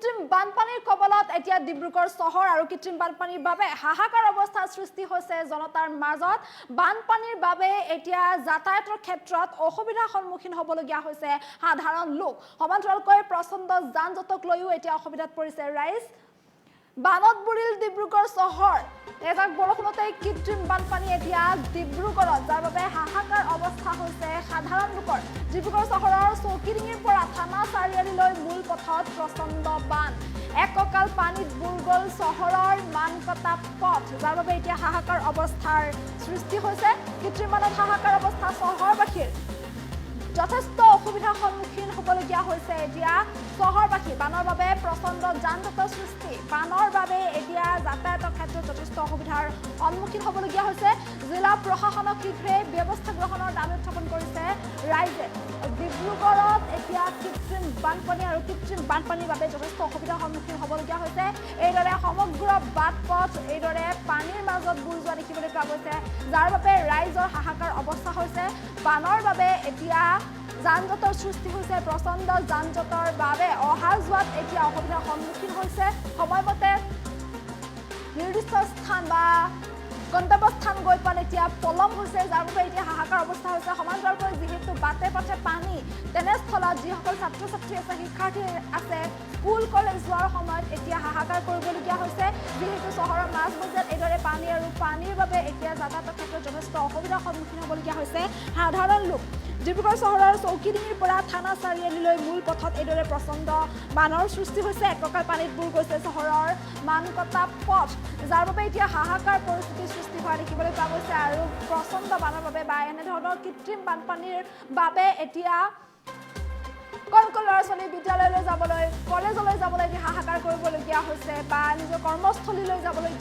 কৃত্ৰিম বানপানীৰ কবলত এতিয়া ডিব্ৰুগড় চহৰ আৰু কৃত্ৰিম বানপানীৰ বাবে হাহাকাৰ অৱস্থাৰ সৃষ্টি হৈছে জনতাৰ মাজত বানপানীৰ বাবে এতিয়া যাতায়াতৰ ক্ষেত্ৰত অসুবিধাৰ সন্মুখীন হ'বলগীয়া হৈছে সাধাৰণ লোক সমান্তৰালকৈ প্ৰচণ্ড যান-জঁটক লৈও এতিয়া অসুবিধাত পৰিছে ৰাইজ বানত বুৰিল ডিব্ৰুগড় চহৰ এজাক বৰষুণতে কৃত্ৰিম বানপানী এতিয়া ডিব্ৰুগড়ত যাৰ বাবে হাহাকাৰ অৱস্থা হৈছে সাধাৰণ লোকৰ ডিব্ৰুগড় চহৰৰ চৌকিডিঙিৰ পৰা থানা চাৰিআলিলৈ মূল পথত প্ৰচণ্ড বান এককাল পানীত বুৰ গ'ল চহৰৰ মানকটা পথ যাৰ বাবে এতিয়া হাহাকাৰ অৱস্থাৰ সৃষ্টি হৈছে কৃত্ৰিম বানত হাহাকাৰ অৱস্থা চহৰবাসীৰ যথেষ্ট অসুবিধাৰ সন্মুখীন হ'বলগীয়া হৈছে এতিয়া চহৰবাসী বানৰ বাবে প্ৰচণ্ড যান-জঁটৰ সৃষ্টি বানৰ বাবে এতিয়া যাতায়াতৰ ক্ষেত্ৰত যথেষ্ট অসুবিধাৰ সন্মুখীন হ'বলগীয়া হৈছে জিলা প্ৰশাসনক শীঘ্ৰে ব্যৱস্থা গ্ৰহণৰ দাবী উত্থাপন কৰিছে ৰাইজে ডিব্ৰুগড়ত এতিয়া কৃত্ৰিম বানপানী আৰু কৃত্ৰিম বানপানীৰ বাবে যথেষ্ট অসুবিধাৰ সন্মুখীন হ'বলগীয়া হৈছে এইদৰে সমগ্ৰ বাট পথ এইদৰে পানীৰ মাজত বুৰ যোৱা দেখিবলৈ পোৱা গৈছে যাৰ বাবে ৰাইজৰ হাহাকাৰ অৱস্থা হৈছে বানৰ বাবে এতিয়া যান-জঁটৰ সৃষ্টি হৈছে প্ৰচণ্ড যান-জঁটৰ বাবে অহা যোৱাত এতিয়া অসুবিধাৰ সন্মুখীন হৈছে সময়মতে নিৰ্দিষ্ট স্থান বা গন্তব্যস্থান গৈ পোৱাত এতিয়া পলম হৈছে যাৰ বাবে এতিয়া হাহাকাৰ অৱস্থা হৈছে সমান্তৰালকৈ যিহেতু বাটে পথে পানী তেনেস্থলত যিসকল ছাত্ৰ ছাত্ৰী আছে শিক্ষাৰ্থী আছে স্কুল কলেজ যোৱাৰ সময়ত এতিয়া হাহাকাৰ কৰিবলগীয়া হৈছে যিহেতু চহৰৰ মাজ মজিয়াত এইদৰে পানী আৰু পানীৰ বাবে এতিয়া যাতায়াতৰ ক্ষেত্ৰত যথেষ্ট অসুবিধাৰ সন্মুখীন হ'বলগীয়া হৈছে সাধাৰণ লোক ডিব্ৰুগড় চহৰৰ চৌকিডিঙিৰ পৰা থানা চাৰিআলিলৈ মূল পথত এইদৰে প্ৰচণ্ড বানৰ সৃষ্টি হৈছে এককাল পানীত বুৰ গৈছে চহৰৰ মানকটা পথ যাৰ বাবে এতিয়া হাহাকাৰ পৰিস্থিতিৰ সৃষ্টি হোৱা দেখিবলৈ পোৱা গৈছে আৰু প্ৰচণ্ড বানৰ বাবে বা এনেধৰণৰ কৃত্ৰিম বানপানীৰ বাবে এতিয়া কণ ল'ৰা ছোৱালী বিদ্যালয়লৈ যাবলৈ কলেজলৈ যাবলৈ এতিয়া হাহাকাৰ কৰিবলগীয়া হৈছে বা নিজৰ কৰ্মস্থলীলৈ যাবলৈ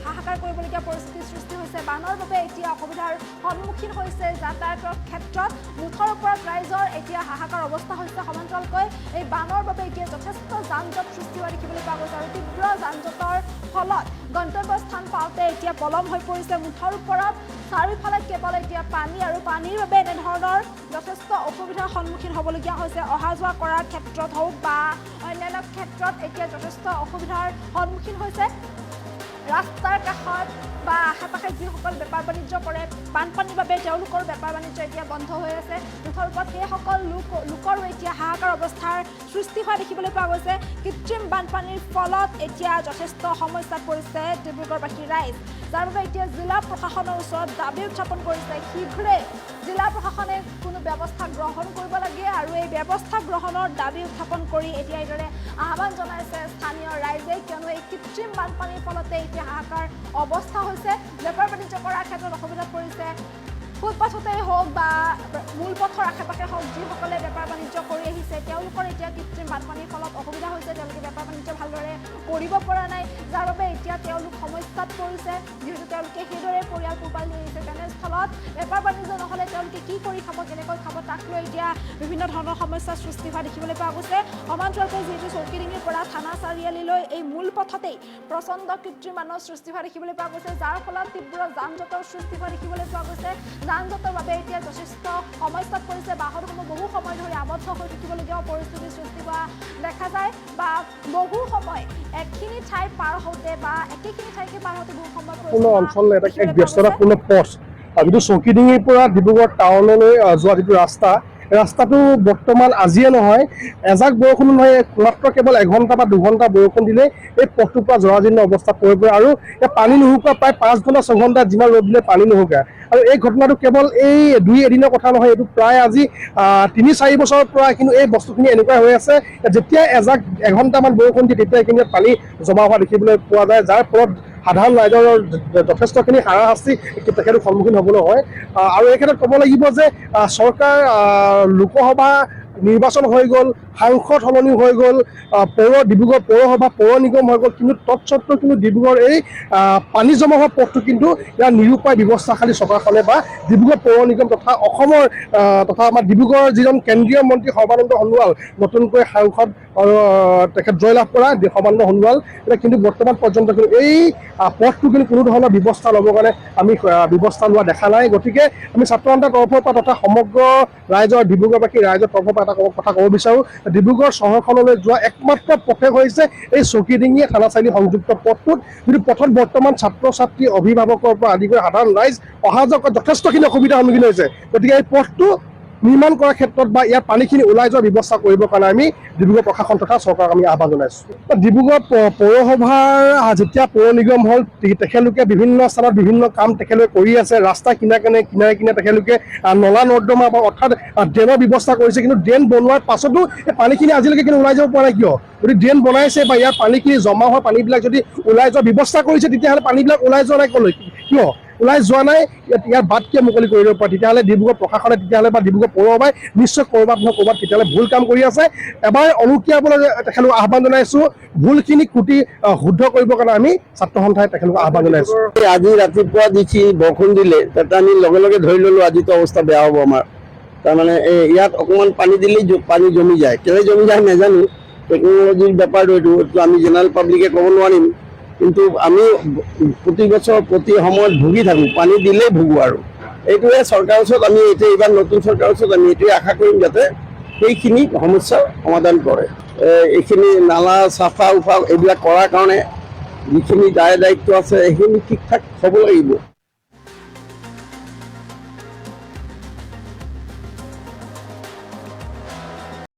হাহাকাৰ কৰিবলগীয়া পৰিস্থিতিৰ সৃষ্টি হৈছে বানৰ বাবে এতিয়া অসুবিধাৰ সন্মুখীন হৈছে যাতায়াতৰ ক্ষেত্ৰত মুঠৰ ওপৰত ৰাইজৰ এতিয়া হাহাকাৰ অৱস্থা হৈছে সমান্তৰালকৈ এই বানৰ বাবে এতিয়া যথেষ্ট যান-জঁট সৃষ্টি হোৱা দেখিবলৈ পোৱা গৈছে আৰু তীব্ৰ যান-জঁটৰ ফলত গন্তব্যস্থান পাওঁতে এতিয়া পলম হৈ পৰিছে মুঠৰ ওপৰত চাৰিওফালে কেৱল এতিয়া পানী আৰু পানীৰ বাবে এনেধৰণৰ যথেষ্ট অসুবিধাৰ সন্মুখীন হ'বলগীয়া হৈছে অহা যোৱা কৰাৰ ক্ষেত্ৰত হওক বা অন্যান্য ক্ষেত্ৰত এতিয়া যথেষ্ট অসুবিধাৰ সন্মুখীন হৈছে ৰাস্তাৰ কাষত বা আশে-পাশে যিসকল বেপাৰ বাণিজ্য কৰে বানপানীৰ বাবে তেওঁলোকৰ বেপাৰ বাণিজ্য এতিয়া বন্ধ হৈ আছে মুঠৰ ওপৰত সেইসকল লোকৰো এতিয়া হাহাকাৰ অৱস্থাৰ সৃষ্টি হোৱা দেখিবলৈ পোৱা গৈছে কৃত্ৰিম বানপানীৰ ফলত এতিয়া যথেষ্ট সমস্যাত পৰিছে ডিব্ৰুগড়বাসী ৰাইজ যাৰ বাবে এতিয়া জিলা প্ৰশাসনৰ ওচৰত দাবী উত্থাপন কৰিছে শীঘ্ৰে জিলা প্ৰশাসনে কোনো ব্যৱস্থা গ্ৰহণ কৰিব লাগে আৰু এই ব্যৱস্থা গ্ৰহণৰ দাবী উত্থাপন কৰি এতিয়া এইদৰে আহ্বান জনাইছে স্থানীয় ৰাইজে কিয়নো এই কৃত্ৰিম বানপানীৰ ফলতে এতিয়া হাহাকাৰ অৱস্থা হৈছে বেপাৰ বাণিজ্য কৰাৰ ক্ষেত্ৰত অসুবিধাত পৰিছে ফুটপাথতে হওক বা মূল পথৰ আশে-পাশে হওক যিসকলে বেপাৰ বাণিজ্য কৰি আহিছে তেওঁলোকৰ এতিয়া কৃত্ৰিম বানপানীৰ ফলত অসুবিধা হৈছে তেওঁলোকে বেপাৰ বাণিজ্য ভালদৰে কৰিব পৰা নাই যাৰ বাবে এতিয়া তেওঁলোক সমস্যাত পৰিছে যিহেতু তেওঁলোকে সেইদৰে পৰিয়াল পোহপাল দি আহিছে তেনেস্থলত বেপাৰ বাণিজ্য নহ'লে তেওঁলোকে কি কৰি খাব কেনেকৈ খাব তাক লৈ এতিয়া বিভিন্ন ধৰণৰ সমস্যাৰ সৃষ্টি হোৱা দেখিবলৈ পোৱা গৈছে সমান্তৰালকৈ যিহেতু চৌকিডিঙিৰ পৰা থানা চাৰিআলিলৈ এই মূল পথতেই প্ৰচণ্ড কৃত্ৰিম বানৰ সৃষ্টি হোৱা দেখিবলৈ পোৱা গৈছে যাৰ ফলত তীব্ৰ যান-জঁটৰ সৃষ্টি হোৱা দেখিবলৈ পোৱা গৈছে যান-জঁটৰ বাবে এতিয়া যথেষ্ট সমস্যাত পৰিছে বাহনসমূহ বহু সময় ধৰি আবদ্ধ হৈ থাকিবলগীয়া পৰিস্থিতিৰ সৃষ্টি হোৱা দেখা যায় বা বহু সময় এখিনি ঠাই পাৰ হওঁতে বা একেখিনি ঠাইকে পাৰ হওঁতে বহু সময় কোনো অঞ্চল এটা এক ব্যস্ততাপূৰ্ণ পথ যিটো চৌকিডিঙিৰ পৰা ডিব্ৰুগড় টাউনলৈ যোৱা যিটো ৰাস্তাটো বৰ্তমান আজিয়ে নহয় এজাক বৰষুণ নহয় মাত্ৰ কেৱল এঘণ্টা বা দুঘণ্টা বৰষুণ দিলে এই পথটোৰ পৰা জৰাজীৰ্ণ অৱস্থাত পৰি পৰে আৰু এই পানী নুশুকা প্ৰায় 5 ঘণ্টা 6 ঘণ্টা যিমান ৰ'দ দিলে পানী নুশুকায় আৰু এই ঘটনাটো কেৱল এই 2 এদিনৰ কথা নহয় এইটো প্ৰায় আজি 3-4 বছৰৰ পৰা কিন্তু এই বস্তুখিনি এনেকুৱা হৈ আছে যেতিয়া এজাক এঘণ্টামান বৰষুণ দিয়ে তেতিয়া এইখিনি পানী জমা হোৱা দেখিবলৈ পোৱা যায় যাৰ ফলত সাধাৰণ ৰাইজৰ যথেষ্টখিনি হাৰাশাস্তি তেখেতৰ সন্মুখীন হ'বলৈ হয় আৰু এই ক্ষেত্ৰত ক'ব লাগিব যে চৰকাৰ লোকসভা নিৰ্বাচন হৈ গ'ল সাংসদ সলনি হৈ গ'ল ডিব্ৰুগড় পৌৰসভা পৌৰ নিগম হৈ গ'ল কিন্তু তৎসত্ত্বেও কিন্তু ডিব্ৰুগড় এই পানী জমা হোৱা পথটো কিন্তু ইয়াৰ নিৰূপায় ব্যৱস্থা খালী চৰকাৰখনে বা ডিব্ৰুগড় পৌৰ নিগম তথা অসমৰ তথা আমাৰ ডিব্ৰুগড়ৰ যিজন কেন্দ্ৰীয় মন্ত্ৰী সৰ্বানন্দ সোণোৱাল নতুনকৈ সাংসদ তেখেত জয়লাভ কৰা সৰ্বানন্দ সোণোৱাল কিন্তু বৰ্তমান পৰ্যন্ত কিন্তু এই পথটো কিন্তু কোনো ধৰণৰ ব্যৱস্থা ল'বৰ কাৰণে আমি ব্যৱস্থা লোৱা দেখা নাই গতিকে আমি ছাত্ৰ সন্থাৰ তৰফৰ পৰা তথা সমগ্ৰ ৰাইজৰ ডিব্ৰুগড়বাসী ৰাইজৰ তৰফৰ পৰা এটা কথা ক'ব বিচাৰোঁ, ডিব্ৰুগড় চহৰখনলৈ যোৱা একমাত্ৰ পথে হৈছে এই চকীডিঙি থানা চাৰিআলি সংযুক্ত পথটোত, যিটো পথত বৰ্তমান ছাত্ৰ ছাত্ৰী অভিভাৱকৰ পৰা আদি কৰি সাধাৰণ ৰাইজ অহা যোৱা কৰাত যথেষ্টখিনি অসুবিধাৰ সন্মুখীন হৈছে। গতিকে এই পথটো নিৰ্মাণ কৰাৰ ক্ষেত্ৰত বা ইয়াৰ পানীখিনি ওলাই যোৱাৰ ব্যৱস্থা কৰিবৰ কাৰণে আমি ডিব্ৰুগড় প্ৰশাসন তথা চৰকাৰক আমি আহ্বান জনাইছোঁ। ডিব্ৰুগড় পৌৰসভাৰ যেতিয়া পৌৰ নিগম হ'ল, তেখেতলোকে বিভিন্ন স্থানত বিভিন্ন কাম তেখেতলোকে কৰি আছে। ৰাস্তা কিনাৰে কিনাৰে তেখেতলোকে নলা নৰ্দমা বা অৰ্থাৎ ড্ৰেইনৰ ব্যৱস্থা কৰিছে, কিন্তু ড্ৰেইন বনোৱাৰ পাছতো এই পানীখিনি আজিলৈকে কিন্তু ওলাই যাব পৰা নাই কিয়? যদি ড্ৰেইন বনাইছে বা ইয়াৰ পানীখিনি জমা হোৱা পানীবিলাক যদি ওলাই যোৱাৰ ব্যৱস্থা কৰিছে, তেতিয়াহ'লে পানীবিলাক ওলাই যোৱা নাই ক'লৈ, কিয় ওলাই যোৱা নাই? ইয়াৰ বাট কিয় মুকলি কৰি দিব পাৰে? তেতিয়াহ'লে ডিব্ৰুগড় প্ৰশাসনে তেতিয়াহ'লে বা ডিব্ৰুগড় পৌৰসভাই নিশ্চয় ক'ৰবাত নহয় ক'ৰবাত তেতিয়াহ'লে ভুল কাম কৰি আছে। এবাৰ অনুকিয়াবলৈ তেখেতলোকক আহ্বান জনাইছোঁ, ভুলখিনি কুটি শুদ্ধ কৰিবৰ কাৰণে আমি ছাত্ৰ সন্থাই তেখেতলোকক আহ্বান জনাইছোঁ। আজি ৰাতিপুৱা দেখি বৰষুণ দিলে, তাতে আমি লগে লগে ধৰি ল'লোঁ আজিতো অৱস্থা বেয়া হ'ব আমাৰ। তাৰমানে ইয়াত অকণমান পানী দিলেই পানী জমি যায়, কেলৈ জমি যায় নাজানো, টেকন'লজিৰ বেপাৰটো এইটো আমি জেনেৰেল পাব্লিকে ক'ব নোৱাৰিম। কিন্তু আমি প্ৰতি বছৰ প্ৰতি সময়ত ভুগি থাকোঁ, পানী দিলেই ভুগোঁ। আৰু এইটোৱে চৰকাৰৰ ওচৰত আমি এইবাৰ নতুন চৰকাৰৰ ওচৰত আমি এইটোৱে আশা কৰিম যাতে সেইখিনি সমস্যাৰ সমাধান কৰে। এইখিনি নালা চাফা উফা এইবিলাক কৰাৰ কাৰণে যিখিনি দায় দায়িত্ব আছে সেইখিনি ঠিক ঠাক হ'ব লাগিব।